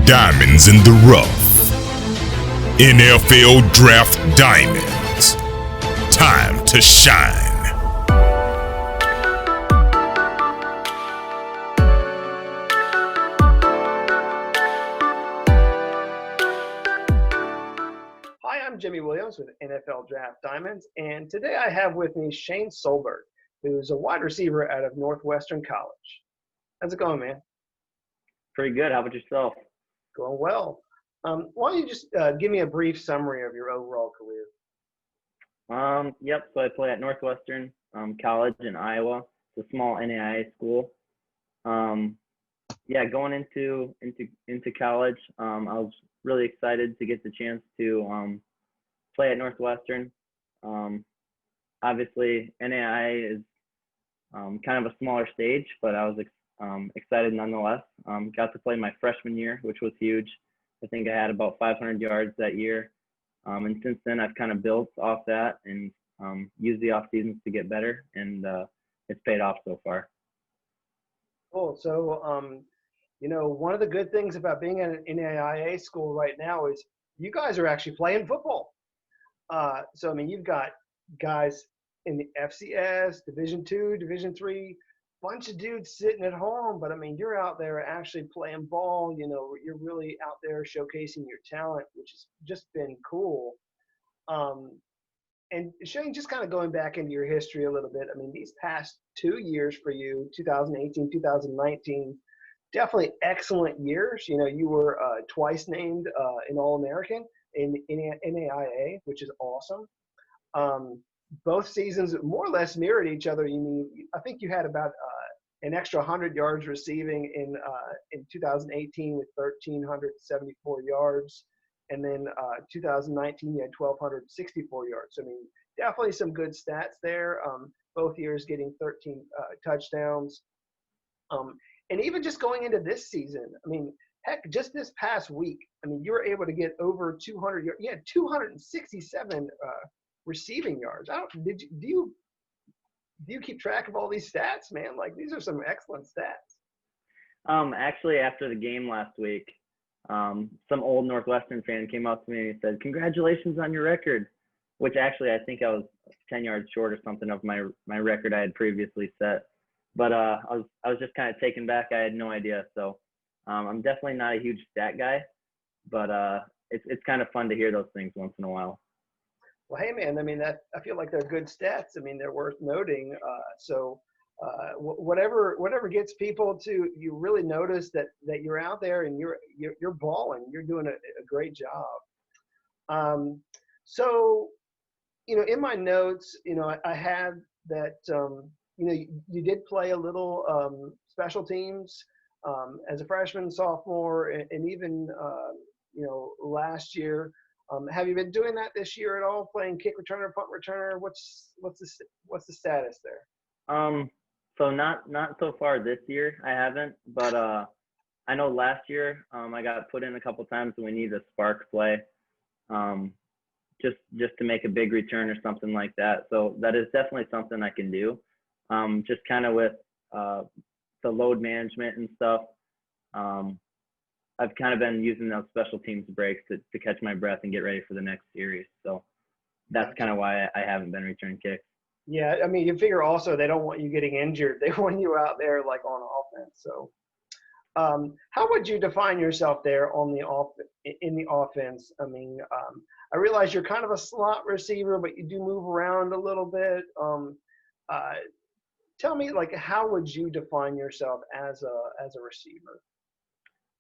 diamonds in the rough. NFL Draft Diamonds. Time to shine. Hi, I'm Jimmy Williams with NFL Draft Diamonds, and today I have with me Shane Solberg, who's a wide receiver out of Northwestern College. How's it going, man? Pretty good. How about yourself? Going well. Why don't you just give me a brief summary of your overall career? Yep. So I play at Northwestern College in Iowa. It's a small NAIA school. Going into college, I was really excited to get the chance to play at Northwestern. Obviously, NAIA is kind of a smaller stage, but I was excited nonetheless. Got to play my freshman year, which was huge. I think I had about 500 yards that year. And since then, I've kind of built off that and used the off seasons to get better, and it's paid off so far. Cool. So, one of the good things about being at an NAIA school right now is you guys are actually playing football. You've got guys in the FCS, Division II, Division III, bunch of dudes sitting at home, but you're out there actually playing ball. You're really out there showcasing your talent, which has just been cool. And Shane, just kind of going back into your history a little bit, these past 2 years for you, 2018, 2019, definitely excellent years. You were twice named an All-American in NAIA, which is awesome. Both seasons more or less mirrored each other. I think you had about an extra 100 yards receiving in 2018 with 1,374 yards, and then 2019 you had 1,264 yards. Definitely some good stats there. Both years getting 13 touchdowns, and even just going into this season. Heck, just this past week, you were able to get over 200 yards. You had 267 receiving yards. Do you keep track of all these stats, man? These are some excellent stats. Actually, after the game last week, some old Northwestern fan came up to me and said, "Congratulations on your record," which actually I think I was 10 yards short or something of my record I had previously set. But I was just kind of taken back. I had no idea. So I'm definitely not a huge stat guy, but it's kind of fun to hear those things once in a while. Well, hey, man, I feel like they're good stats. They're worth noting. Whatever gets people to you really notice that you're out there and you're balling. You're doing a great job. In my notes, I had that you did play a little special teams as a freshman, sophomore, and even last year. Have you been doing that this year at all? Playing kick returner, punt returner? What's the status there? So not so far this year. I haven't, but I know last year I got put in a couple times when we needed a spark play, just to make a big return or something like that. So that is definitely something I can do. Just kind of with the load management and stuff. I've kind of been using those special teams breaks to catch my breath and get ready for the next series. So that's kind of why I haven't been returning kicks. Yeah, you figure also they don't want you getting injured. They want you out there on offense. So how would you define yourself there in the offense? I realize you're kind of a slot receiver, but you do move around a little bit. Tell me, how would you define yourself as a receiver?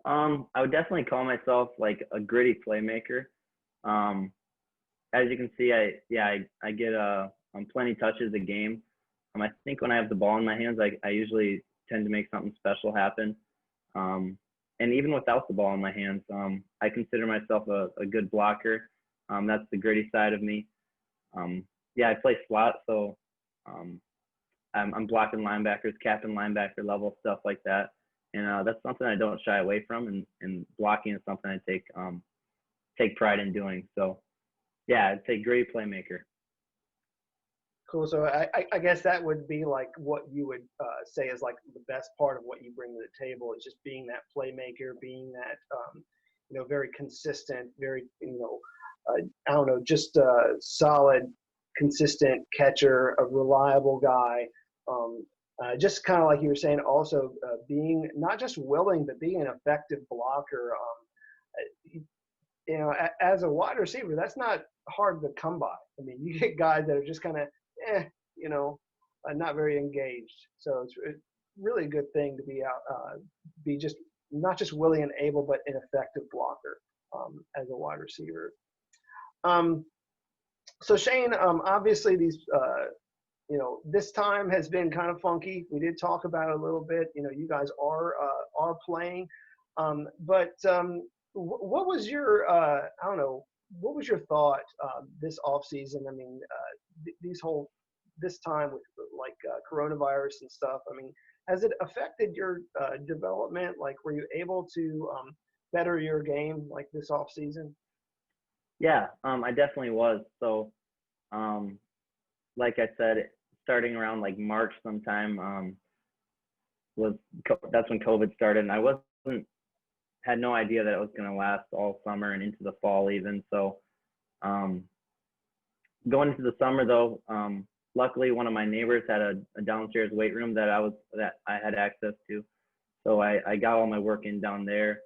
I would definitely call myself a gritty playmaker. As you can see, I get plenty touches a game. I think when I have the ball in my hands, I usually tend to make something special happen. And even without the ball in my hands, I consider myself a good blocker. That's the gritty side of me. I play slot, so I'm blocking linebackers, captain linebacker level, stuff like that. And that's something I don't shy away from, and blocking is something I take pride in doing. So, I'd say great playmaker. Cool. So I guess that would be what you would say is the best part of what you bring to the table is just being that playmaker, being that very consistent, very, I don't know, just a solid, consistent catcher, a reliable guy. Just kind of like you were saying, also being not just willing, but being an effective blocker. As a wide receiver, that's not hard to come by. I mean, you get guys that are just kind of, not very engaged. So it's really a good thing to be just not just willing and able, but an effective blocker as a wide receiver. So Shane, obviously this time has been kind of funky. We did talk about it a little bit. You guys are playing, but what was your what was your thought this off season? I mean, this time with like coronavirus and stuff. I mean, has it affected your development? Like, were you able to better your game like this off season? Yeah, I definitely was. So, like I said, starting around like March sometime, that's when COVID started, and I had no idea that it was going to last all summer and into the fall even. So, going into the summer though, luckily one of my neighbors had a downstairs weight room that I had access to, so I got all my work in down there.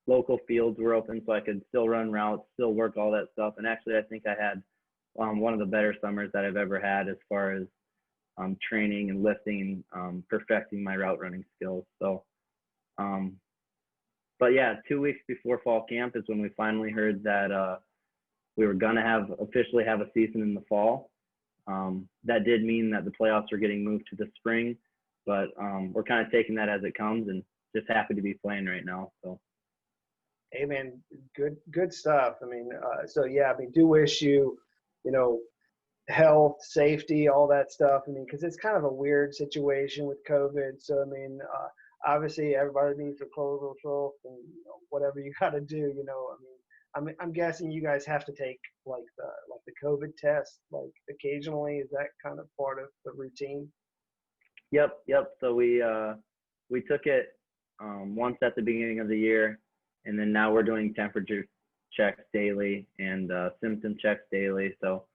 Local fields were open, so I could still run routes, still work all that stuff. And actually, I think I had one of the better summers that I've ever had as far as training and lifting, perfecting my route running skills. So, but yeah, 2 weeks before fall camp is when we finally heard that we were gonna officially have a season in the fall. That did mean that the playoffs were getting moved to the spring, but we're kind of taking that as it comes and just happy to be playing right now. So. Hey man, good stuff. I mean, so yeah, I mean, do wish you, health, safety, all that stuff. I mean, because it's kind of a weird situation with COVID. So I mean, obviously everybody needs to close themselves and whatever you got to do. I mean, I'm guessing you guys have to take like the COVID test like occasionally. Is that kind of part of the routine? Yep. So we took it once at the beginning of the year. And then now we're doing temperature checks daily and symptom checks daily. So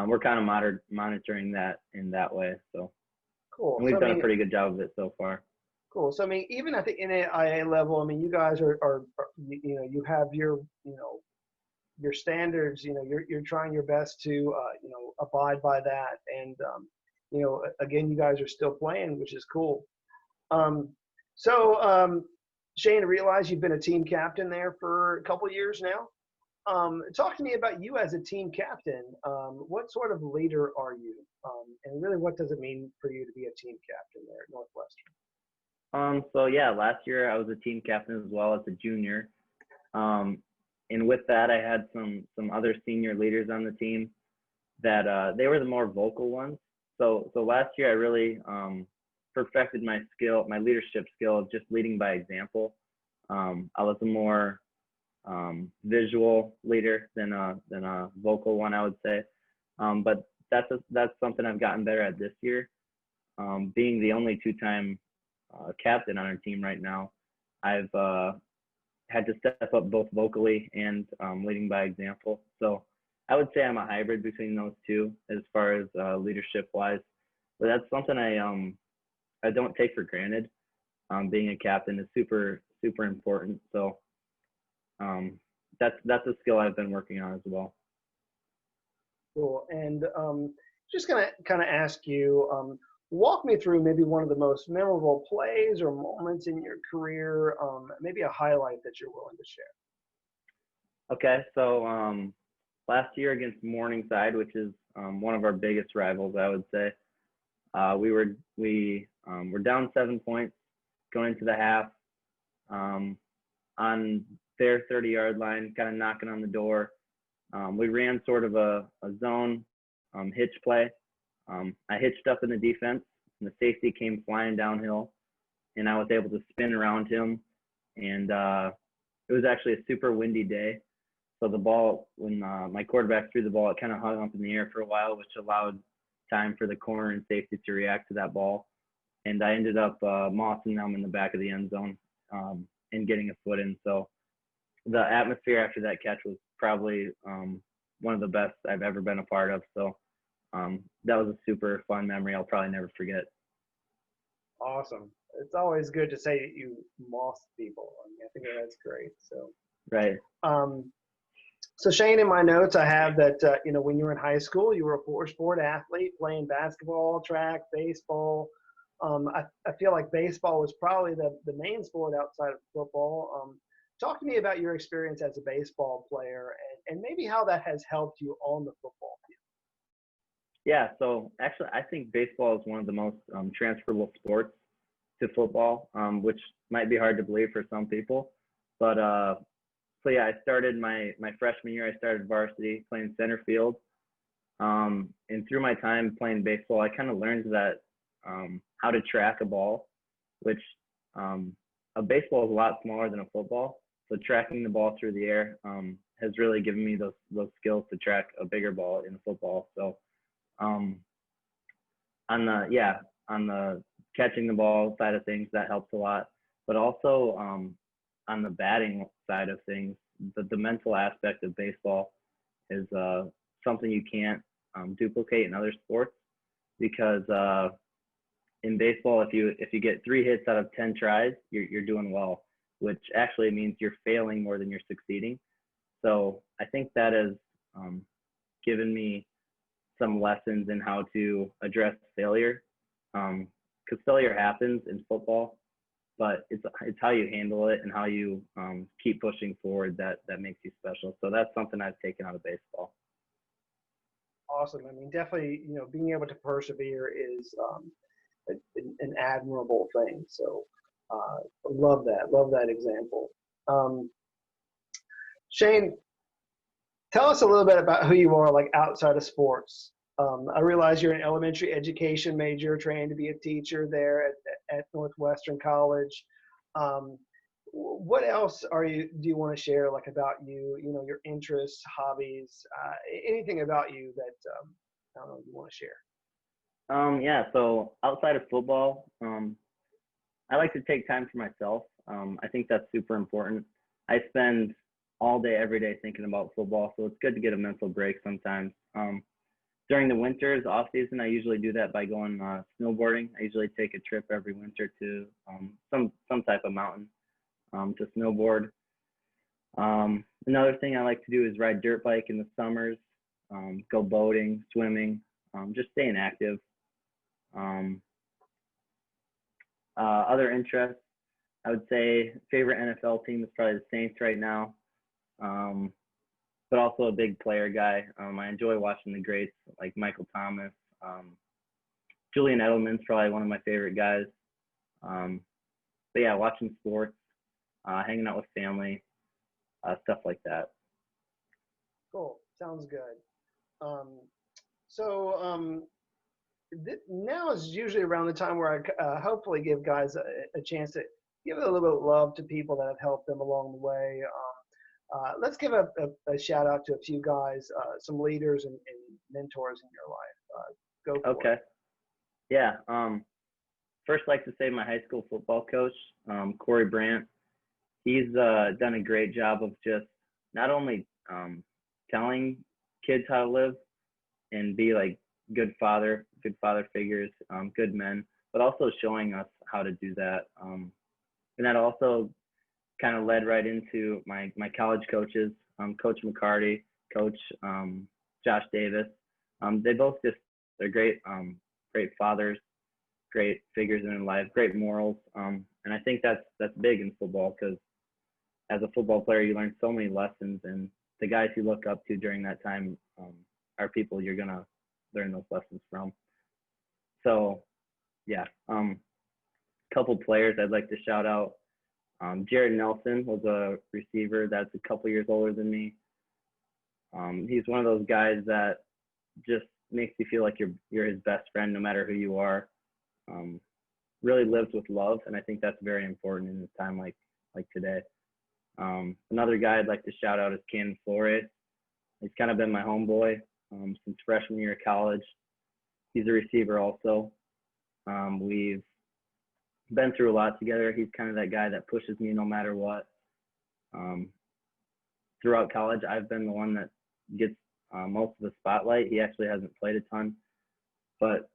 we're kind of monitoring that in that way. So cool. And we've done a pretty good job of it so far. Cool. So I mean, even at the NAIA level, I mean, you guys are you have your your standards. You're trying your best to abide by that. And again, you guys are still playing, which is cool. Shane, I realize you've been a team captain there for a couple of years now. Talk to me about you as a team captain. What sort of leader are you? And really, what does it mean for you to be a team captain there at Northwestern? So yeah, last year I was a team captain as well as a junior. And with that, I had some other senior leaders on the team that they were the more vocal ones. So last year I really perfected my leadership skill of just leading by example. I was a more visual leader than a vocal one, I would say. But that's something I've gotten better at this year. Being the only two-time captain on our team right now, I've had to step up both vocally and leading by example. So I would say I'm a hybrid between those two as far as leadership-wise. But that's something I don't take for granted. Being a captain is super, super important. So that's a skill I've been working on as well. Cool. And just gonna kind of ask you, walk me through maybe one of the most memorable plays or moments in your career, maybe a highlight that you're willing to share. Okay, so last year against Morningside, which is one of our biggest rivals, I would say, we were down 7 points going into the half, on their 30-yard line, kind of knocking on the door. We ran sort of a zone hitch play. I hitched up in the defense, and the safety came flying downhill, and I was able to spin around him. And it was actually a super windy day. So the ball, when my quarterback threw the ball, it kind of hung up in the air for a while, which allowed time for the corner and safety to react to that ball. And I ended up mossing them in the back of the end zone. and getting a foot in. So the atmosphere after that catch was probably one of the best I've ever been a part of. So that was a super fun memory I'll probably never forget. Awesome. It's always good to say you mossed people. I mean, I think that's great. So, Right. So Shane, in my notes, I have that, when you were in high school, you were a four-sport athlete playing basketball, track, baseball. I feel like baseball was probably the main sport outside of football. Talk to me about your experience as a baseball player and maybe how that has helped you on the football field. Yeah, so actually, I think baseball is one of the most transferable sports to football, which might be hard to believe for some people. But so yeah, I started my freshman year. I started varsity playing center field, and through my time playing baseball, I kind of learned that how to track a ball, which a baseball is a lot smaller than a football. So tracking the ball through the air has really given me those skills to track a bigger ball in a football. So on the catching the ball side of things, that helps a lot. But also on the batting side of things, the mental aspect of baseball is something you can't duplicate in other sports, because in baseball, if you get 3 hits out of 10 tries, you're doing well, which actually means you're failing more than you're succeeding. So I think that has given me some lessons in how to address failure, because failure happens in football, but it's how you handle it and how you keep pushing forward that makes you special. So that's something I've taken out of baseball. Awesome. I mean, definitely, being able to persevere is an admirable thing. So love that example. Shane, tell us a little bit about who you are, like outside of sports. I realize you're an elementary education major, trained to be a teacher there at Northwestern College. What else do you want to share, like about you, your interests, hobbies, anything about you that you want to share? Yeah, so outside of football, I like to take time for myself. I think that's super important. I spend all day, every day thinking about football, so it's good to get a mental break sometimes. During the winters, off season, I usually do that by going snowboarding. I usually take a trip every winter to some type of mountain to snowboard. Another thing I like to do is ride dirt bike in the summers, go boating, swimming, just staying active. Other interests, I would say favorite NFL team is probably the Saints right now, but also a big player guy. I enjoy watching the greats like Michael Thomas. Julian Edelman's probably one of my favorite guys. But yeah, watching sports, hanging out with family, stuff like that. Cool. Sounds good. Now is usually around the time where I hopefully give guys a chance to give a little bit of love to people that have helped them along the way. Let's give a shout out to a few guys, some leaders and mentors in your life. Go for it. Okay. Yeah. First, I'd like to say my high school football coach, Corey Brandt. He's done a great job of just not only telling kids how to live and be like good father figures, good men, but also showing us how to do that. And that also kind of led right into my college coaches, Coach McCarty, Coach Josh Davis. They both they're great fathers, great figures in life, great morals. And I think that's big in football, because as a football player, you learn so many lessons, and the guys you look up to during that time are people you're going to learn those lessons from. So yeah, couple players I'd like to shout out. Jared Nelson was a receiver that's a couple years older than me. He's one of those guys that just makes you feel like you're his best friend no matter who you are. Really lives with love, and I think that's very important in a time like today. Another guy I'd like to shout out is Cannon Flores. He's kind of been my homeboy since freshman year of college. He's a receiver also. We've been through a lot together. He's kind of that guy that pushes me no matter what. Throughout college, I've been the one that gets most of the spotlight. He actually hasn't played a ton, but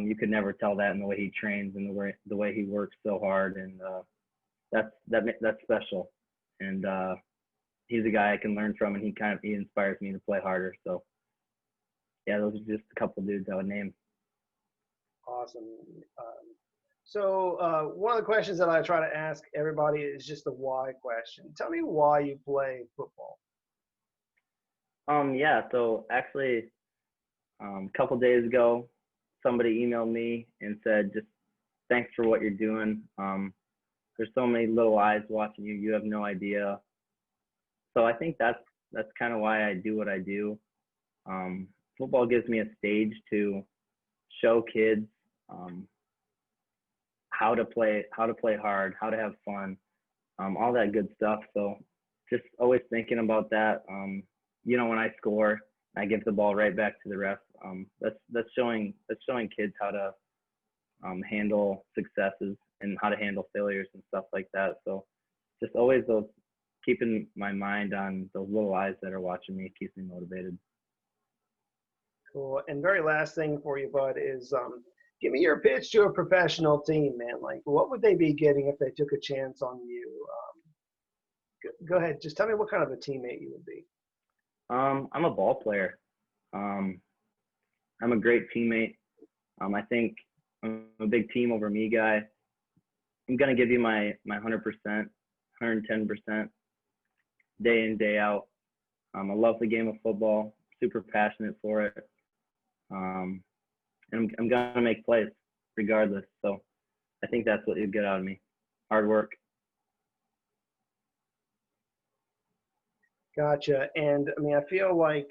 you could never tell that in the way he trains and the way he works so hard, and that's special. And he's a guy I can learn from, and he inspires me to play harder. So yeah, those are just a couple dudes I would name. Awesome. So one of the questions that I try to ask everybody is just the why question. Tell me why you play football. Yeah, so actually a couple days ago, somebody emailed me and said, just thanks for what you're doing. There's so many little eyes watching you. You have no idea. So I think that's kind of why I do what I do. Football gives me a stage to show kids how to play hard, how to have fun, all that good stuff. So just always thinking about that. When I score, I give the ball right back to the ref. That's showing kids how to handle successes and how to handle failures and stuff like that. So just always keeping my mind on those little eyes that are watching me keeps me motivated. Cool. And very last thing for you, Bud, is give me your pitch to a professional team, man. Like, what would they be getting if they took a chance on you? Go ahead. Just tell me what kind of a teammate you would be. I'm a ball player. I'm a great teammate. I think I'm a big team over me guy. I'm going to give you my 100%, 110%, day in, day out. I love the game of football, super passionate for it. And I'm going to make plays regardless. So I think that's what you get out of me. Hard work. Gotcha. And I mean, I feel like,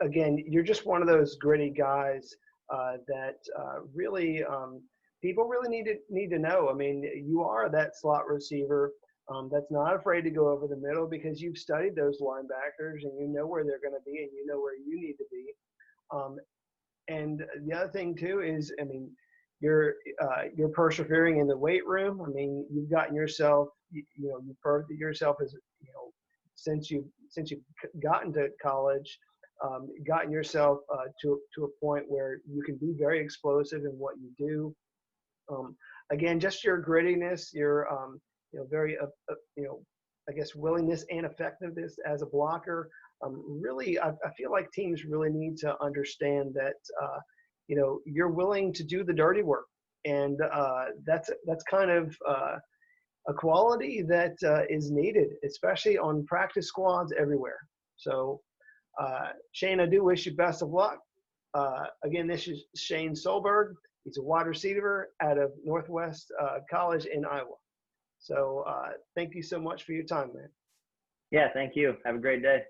again, you're just one of those gritty guys that really people really need to know. I mean, you are that slot receiver that's not afraid to go over the middle because you've studied those linebackers and you know where they're going to be and you know where you need to be. And the other thing too is, I mean, you're persevering in the weight room. I mean, you've gotten yourself, you've proved yourself as, since you've gotten to college, gotten yourself to a point where you can be very explosive in what you do. Again, just your grittiness, your very I guess willingness and effectiveness as a blocker. Really, I feel like teams really need to understand that you're willing to do the dirty work, and that's kind of a quality that is needed, especially on practice squads everywhere. So, Shane, I do wish you best of luck. Again, this is Shane Solberg. He's a wide receiver out of Northwest College in Iowa. So thank you so much for your time, man. Yeah, thank you. Have a great day.